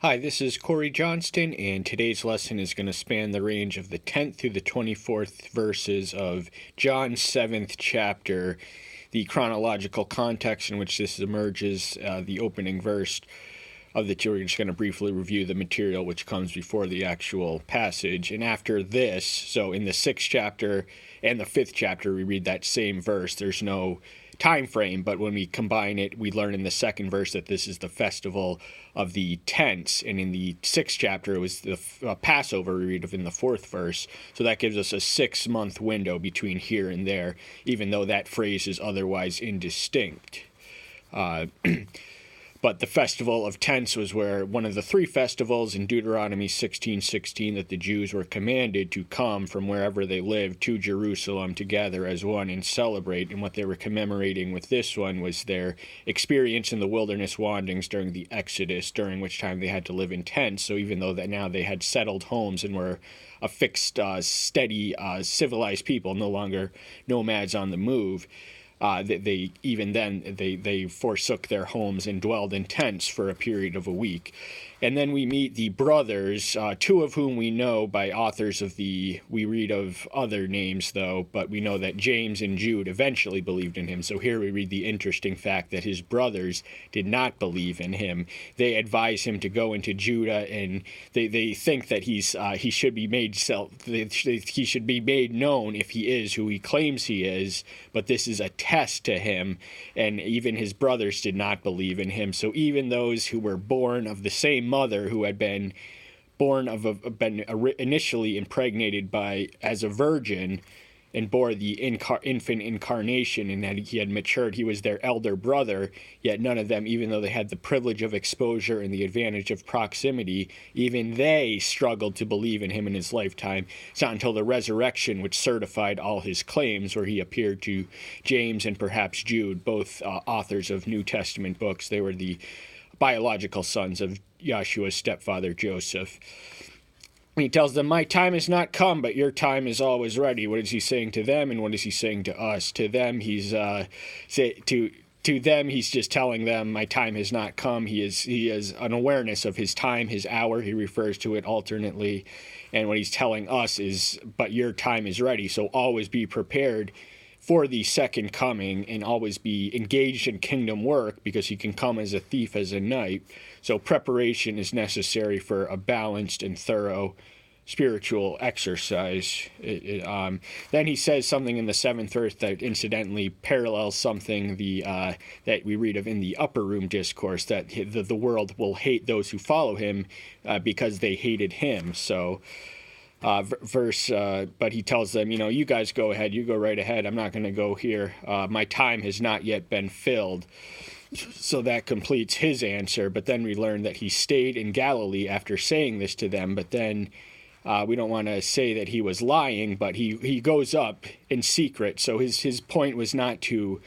Hi, this is Corey Johnston, and today's lesson is going to span the range of the 10th through the 24th verses of John's 7th chapter, the chronological context in which this emerges, the opening verse of the two. We're just going to briefly review the material which comes before the actual passage. And after this, so in the 6th chapter and the 5th chapter, we read that same verse. There's no time frame, but when we combine it, we learn in the 2nd verse that this is the festival of the tents, and in the 6th chapter it was the Passover we read of in the 4th verse. So that gives us a 6-month window between here and there, even though that phrase is otherwise indistinct. But the Festival of Tents was where one of the 3 festivals in Deuteronomy 16:16 that the Jews were commanded to come from wherever they lived to Jerusalem to gather as one and celebrate. And what they were commemorating with this one was their experience in the wilderness wanderings during the Exodus, during which time they had to live in tents. So even though that now they had settled homes and were a fixed, steady, civilized people, no longer nomads on the move, they forsook their homes and dwelled in tents for a period of a week. And then we meet the brothers, 2 of whom we know by authors of we read of other names though, but we know that James and Jude eventually believed in him. So here we read the interesting fact that his brothers did not believe in him. They advise him to go into Judah, and they think that he should be made he should be made known if he is who he claims he is, but this is a test to him, and even his brothers did not believe in him. So even those who were born of the same mother, who had been initially impregnated as a virgin and bore the infant incarnation, and that he had matured, he was their elder brother, yet none of them, even though they had the privilege of exposure and the advantage of proximity, even they struggled to believe in him in his lifetime. It's not until the resurrection which certified all his claims, where he appeared to James and perhaps Jude, both authors of New Testament books. They were the biological sons of Yeshua's stepfather Joseph. He tells them, "My time has not come, but your time is always ready." What is he saying to them, and what is he saying to us? To them, he's just telling them, "My time has not come." He is an awareness of his time, his hour. He refers to it alternately, and what he's telling us is, "But your time is ready." So always be prepared for the second coming, and always be engaged in kingdom work, because he can come as a thief, as a night. So preparation is necessary for a balanced and thorough spiritual exercise. Then he says something in the 7th verse that incidentally parallels something that we read of in the upper room discourse, that the world will hate those who follow him because they hated him. So but he tells them, you guys go ahead, you go right ahead, I'm not going to go here. My time has not yet been filled. So that completes his answer. But then we learn that he stayed in Galilee after saying this to them. But then we don't want to say that he was lying, but he goes up in secret. So his point was not to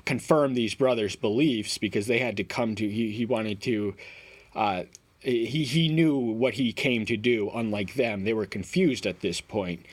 confirm these brothers' beliefs, because they had to come to, he wanted to, he knew what he came to do, unlike them. They were confused at this point.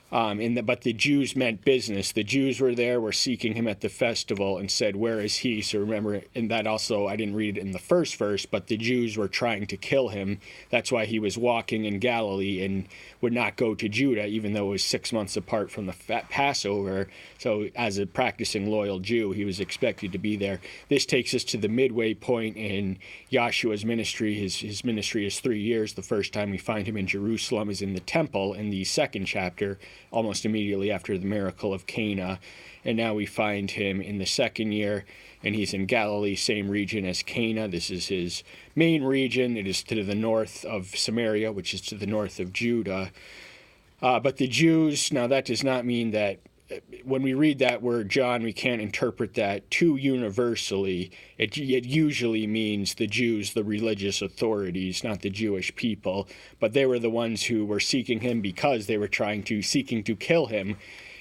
But the Jews meant business. The Jews were seeking him at the festival and said, "Where is he?" So remember, and that also, I didn't read it in the 1st verse, but the Jews were trying to kill him. That's why he was walking in Galilee and would not go to Judah, even though it was 6 months apart from the Passover. So as a practicing loyal Jew, he was expected to be there. This takes us to the midway point in Yeshua's ministry. His ministry is 3 years. The first time we find him in Jerusalem is in the temple in the 2nd chapter, almost immediately after the miracle of Cana. And now we find him in the 2nd year, and he's in Galilee, same region as Cana. This is his main region. It is to the north of Samaria, which is to the north of Judah. But the Jews, now that does not mean that when we read that word John, we can't interpret that too universally. It usually means the Jews, the religious authorities, not the Jewish people. But they were the ones who were seeking him because they were seeking to kill him.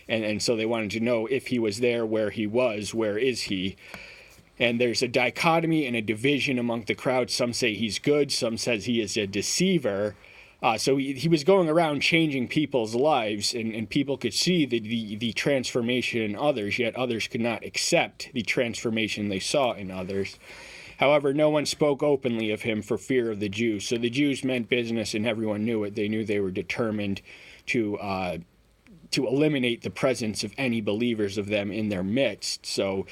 And so they wanted to know if he was there, where he was, where is he? And there's a dichotomy and a division among the crowd. Some say he's good, some says he is a deceiver. So he was going around changing people's lives, and people could see the transformation in others, yet others could not accept the transformation they saw in others. However, no one spoke openly of him for fear of the Jews. So the Jews meant business, and everyone knew it. They knew they were determined to eliminate the presence of any believers of them in their midst. So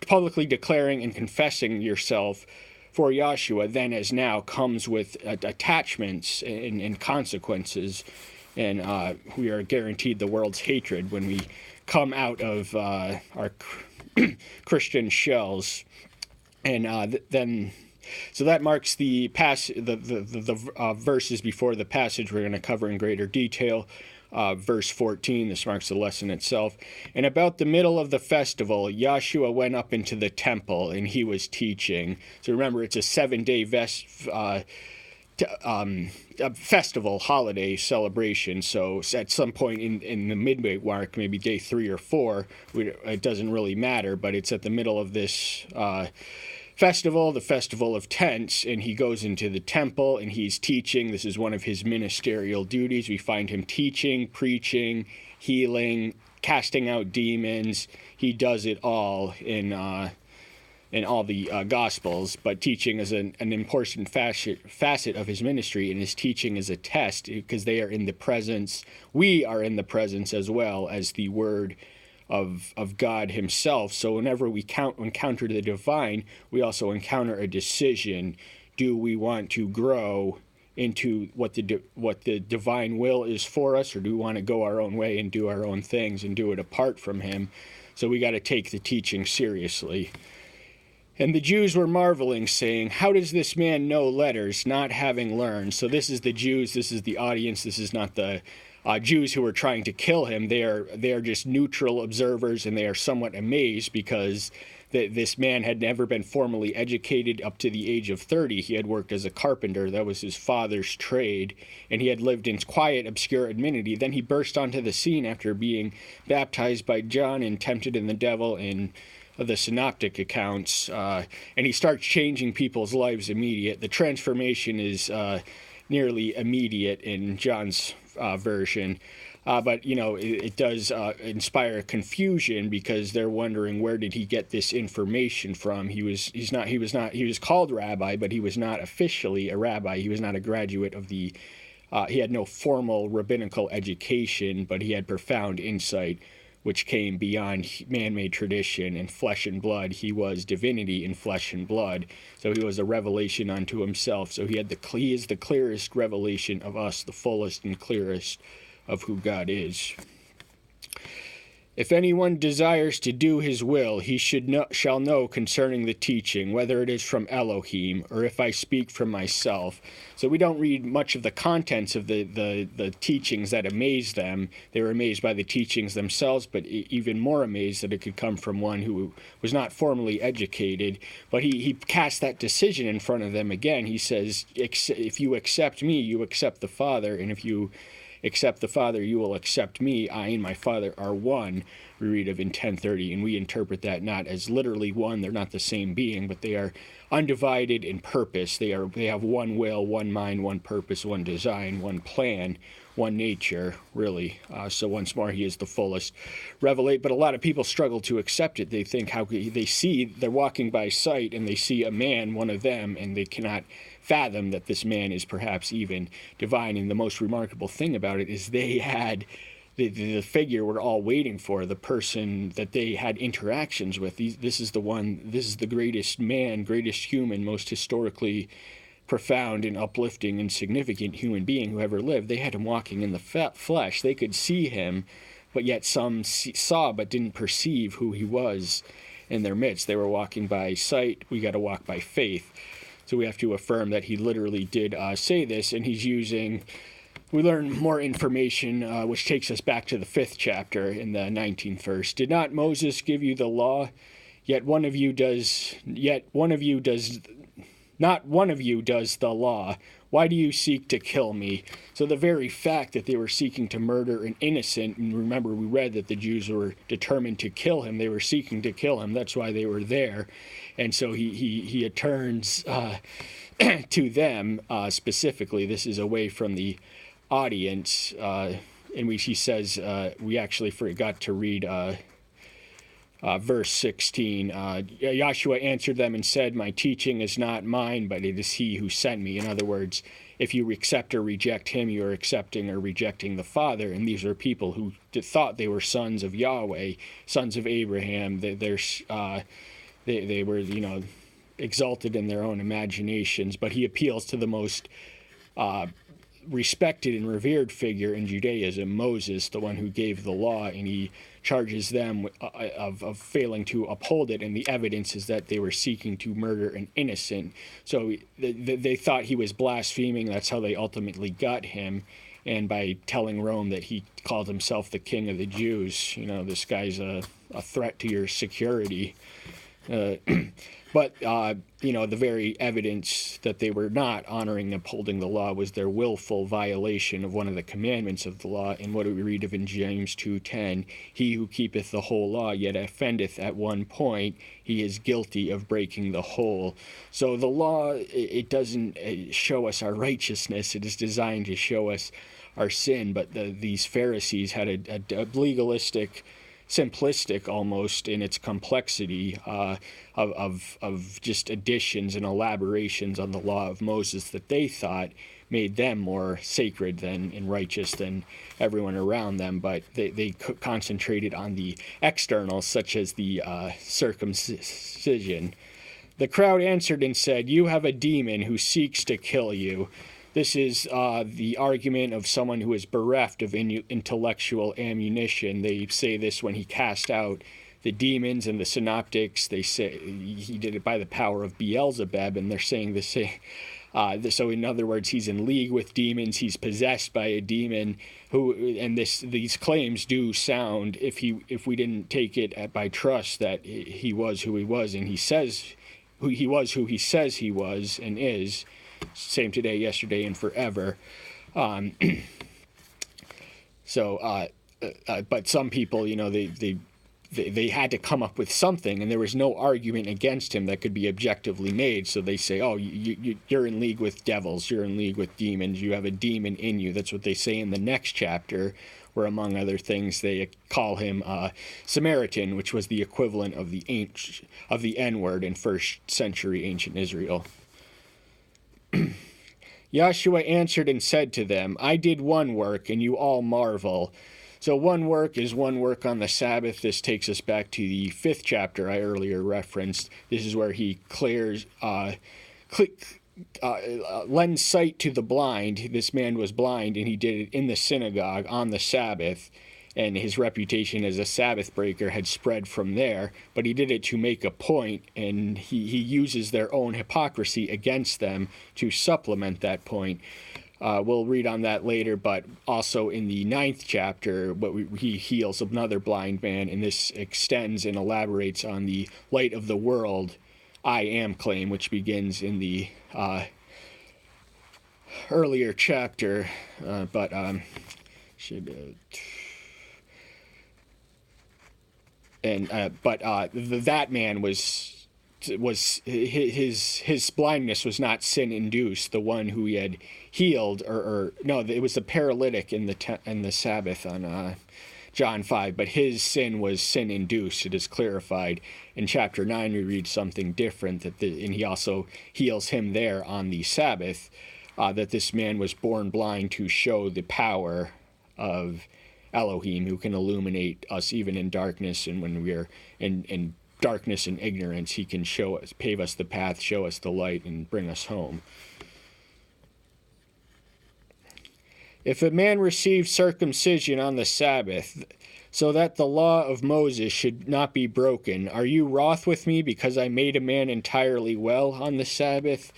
publicly declaring and confessing yourself for Yahshua then as now comes with attachments and consequences. And we are guaranteed the world's hatred when we come out of our Christian shells. And so that marks the verses before the passage we're going to cover in greater detail. Verse 14, this marks the lesson itself. And about the middle of the festival, Yahshua went up into the temple, and he was teaching. So remember, it's a 7-day festival, holiday celebration. So at some point in the midway mark, maybe day 3 or 4, it doesn't really matter, but it's at the middle of this festival, the Festival of Tents, and he goes into the temple and he's teaching. This is one of his ministerial duties. We find him teaching, preaching, healing, casting out demons. He does it all in all the Gospels, but teaching is an important facet of his ministry, and his teaching is a test because they are in the presence. We are in the presence as well as the Word of God himself. So whenever we encounter the divine, we also encounter a decision. Do we want to grow into what the divine will is for us, or do we want to go our own way and do our own things and do it apart from him? So we got to take the teaching seriously. And the Jews were marveling, saying, "How does this man know letters, not having learned?" So this is the Jews, this is the audience, this is not the Jews who are trying to kill him. They are just neutral observers, and they are somewhat amazed because this man had never been formally educated up to the age of 30. He had worked as a carpenter. That was his father's trade, and he had lived in quiet, obscure amenity. Then he burst onto the scene after being baptized by John and tempted in the devil in the synoptic accounts, and he starts changing people's lives immediate. The transformation is nearly immediate in John's version, but it does inspire confusion because they're wondering, where did he get this information from? He was called rabbi, but he was not officially a rabbi. He was not a graduate of the he had no formal rabbinical education, but he had profound insight which came beyond man-made tradition and flesh and blood. He was divinity in flesh and blood, so he was a revelation unto himself. So he is the clearest revelation of us, the fullest and clearest of who God is. If anyone desires to do his will, he shall know concerning the teaching, whether it is from Elohim, or if I speak from myself. So we don't read much of the contents of the teachings that amazed them. They were amazed by the teachings themselves, but even more amazed that it could come from one who was not formally educated. But he cast that decision in front of them again. He says, if you accept me, you accept the Father, and if you accept the Father, you will accept me. I and my Father are one, we read of in 10:30, and we interpret that not as literally one. They're not the same being, but they are undivided in purpose. They have one will, one mind, one purpose, one design, one plan, one nature, really. So once more, he is the fullest revelate. But a lot of people struggle to accept it. They think they're walking by sight, and they see a man, one of them, and they cannot fathom that this man is perhaps even divine. And the most remarkable thing about it is they had the figure we're all waiting for, the person that they had interactions with. This is the greatest man, greatest human, most historically profound and uplifting and significant human being who ever lived. They had him walking in the flesh. They could see him, but yet some saw but didn't perceive who he was in their midst. They were walking by sight. We got to walk by faith. So we have to affirm that he literally did say this, and we learn more information, which takes us back to the 5th chapter in the 19th verse. Did not Moses give you the law? Not one of you does the law. Why do you seek to kill me? So the very fact that they were seeking to murder an innocent, and remember we read that the Jews were determined to kill him. They were seeking to kill him. That's why they were there. And so he turns to them specifically. This is away from the audience, in which he says, we actually forgot to read verse 16, Yahshua answered them and said, "My teaching is not mine, but it is he who sent me." In other words, if you accept or reject him, you are accepting or rejecting the Father. And these are people who thought they were sons of Yahweh, sons of Abraham. They were, exalted in their own imaginations. But he appeals to the most respected and revered figure in Judaism, Moses, the one who gave the law, and he charges them of failing to uphold it, and the evidence is that they were seeking to murder an innocent. So they thought he was blaspheming. That's how they ultimately got him, and by telling Rome that he called himself the King of the Jews, this guy's a threat to your security. But the very evidence that they were not honoring and upholding the law was their willful violation of one of the commandments of the law. And what do we read of in James 2:10? He who keepeth the whole law, yet offendeth at one point, he is guilty of breaking the whole. So the law, it doesn't show us our righteousness. It is designed to show us our sin. But these Pharisees had a legalistic, simplistic almost in its complexity of just additions and elaborations on the law of Moses that they thought made them more sacred and righteous than everyone around them. But they concentrated on the externals, such as the circumcision. The crowd answered and said, "You have a demon who seeks to kill you." This is the argument of someone who is bereft of intellectual ammunition. They say this when he cast out the demons and the synoptics. They say he did it by the power of Beelzebub, and they're saying the same. So in other words, he's in league with demons. He's possessed by a demon. These claims do sound, if we didn't take it by trust, that he was who he was, and he says who he says he was and is. Same today, yesterday, and forever. But some people, they had to come up with something, and there was no argument against him that could be objectively made. So they say, "Oh, you're in league with devils. You're in league with demons. You have a demon in you." That's what they say in the next chapter, where among other things they call him Samaritan, which was the equivalent of the N-word in first century ancient Israel. Yahshua answered and said to them, "I did one work, and you all marvel." So one work is one work on the Sabbath. This takes us back to the 5th chapter I earlier referenced. This is where he lends sight to the blind. This man was blind, and he did it in the synagogue on the Sabbath. And his reputation as a Sabbath breaker had spread from there, but he did it to make a point, and he uses their own hypocrisy against them to supplement that point. We'll read on that later, but also in the 9th chapter, he heals another blind man, and this extends and elaborates on the light of the world, I am claim, which begins in the earlier chapter, that man was his blindness was not sin induced. The one who he had healed, it was the paralytic in the Sabbath on John 5. But his sin was sin induced. It is clarified in chapter 9. We read something different and he also heals him there on the Sabbath. That this man was born blind to show the power of Elohim, who can illuminate us even in darkness, and when we are in darkness and ignorance, he can show us, pave us the path, show us the light, and bring us home. If a man receives circumcision on the Sabbath, so that the law of Moses should not be broken, are you wroth with me because I made a man entirely well on the Sabbath?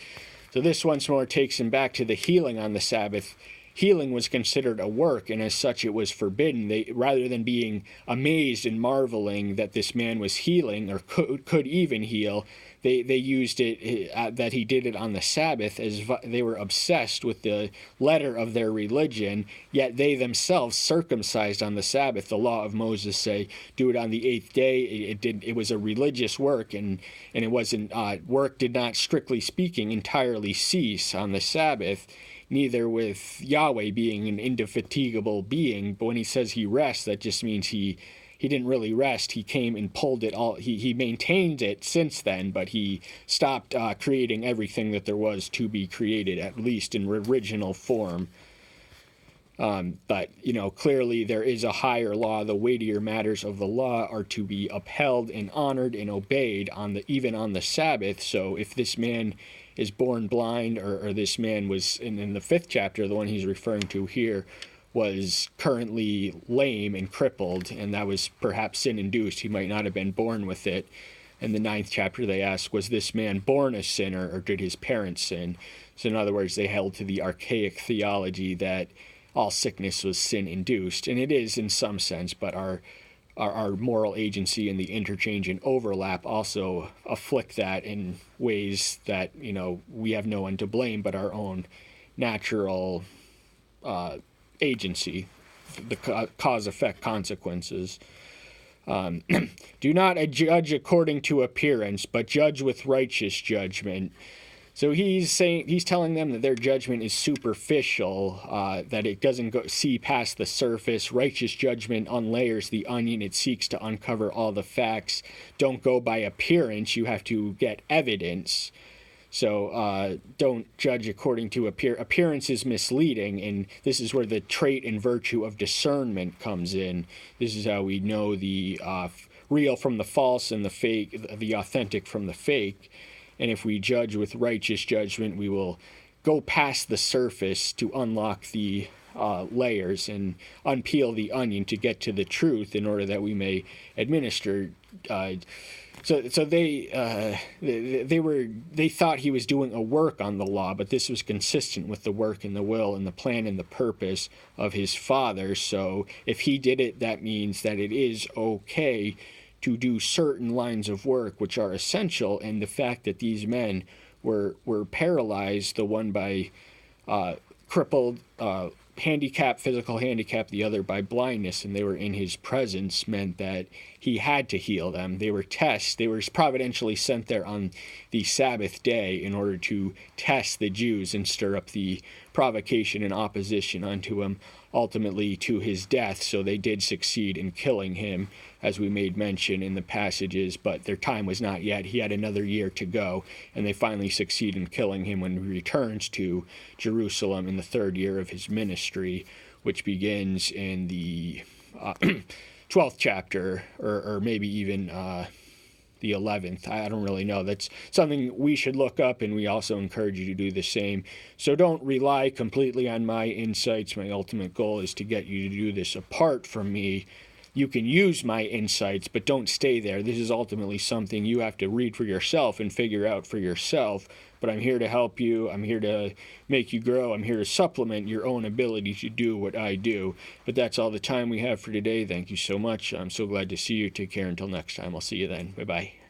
So this once more takes him back to the healing on the Sabbath. Healing was considered a work, and as such it was forbidden. Rather than being amazed and marveling that this man was healing or could even heal, they used it that he did it on the Sabbath, as they were obsessed with the letter of their religion, yet they themselves circumcised on the Sabbath. The law of Moses say, do it on the 8th day. It was a religious work, and it wasn't work did not, strictly speaking, entirely cease on the Sabbath. Neither with Yahweh being an indefatigable being, but when he says he rests, that just means he he didn't really rest. He came and pulled it all. He maintained it since then, but he stopped creating everything that there was to be created, at least in original form. But, clearly there is a higher law. The weightier matters of the law are to be upheld and honored and obeyed even on the Sabbath. So if this man is born blind, or this man was, in the 5th chapter, the one he's referring to here, was currently lame and crippled, and that was perhaps sin-induced. He might not have been born with it. In the 9th chapter, they ask, was this man born a sinner, or did his parents sin? So in other words, they held to the archaic theology that all sickness was sin-induced, and it is in some sense, but our moral agency and the interchange and overlap also afflict that in ways that, we have no one to blame but our own natural agency, the cause-effect consequences. Do not judge according to appearance, but judge with righteous judgment. So he's telling them that their judgment is superficial, that it doesn't see past the surface. Righteous judgment unlayers the onion. It seeks to uncover all the facts. Don't go by appearance. You have to get evidence. So don't judge according to appearance is misleading, and this is where the trait and virtue of discernment comes in. This is how we know the real from the false and the fake, the authentic from the fake. And if we judge with righteous judgment, we will go past the surface to unlock the layers and unpeel the onion to get to the truth in order that we may administer. So they thought he was doing a work on the law, but this was consistent with the work and the will and the plan and the purpose of his Father. So if he did it, that means that it is okay to do certain lines of work which are essential. And the fact that these men were paralyzed, the one by crippled, physical handicap, the other by blindness, and they were in his presence, meant that he had to heal them. They were providentially sent there on the Sabbath day in order to test the Jews and stir up the provocation and opposition unto him, ultimately to his death. So they did succeed in killing him, as we made mention in the passages, but their time was not yet. He had another year to go, and they finally succeed in killing him when he returns to Jerusalem in the 3rd year of his ministry, which begins in the 12th chapter, or maybe even the 11th. I don't really know. That's something we should look up, and we also encourage you to do the same. So don't rely completely on my insights. My ultimate goal is to get you to do this apart from me. You can use my insights, but don't stay there. This is ultimately something you have to read for yourself and figure out for yourself. But I'm here to help you. I'm here to make you grow. I'm here to supplement your own ability to do what I do. But that's all the time we have for today. Thank you so much. I'm so glad to see you. Take care until next time. I'll see you then. Bye-bye.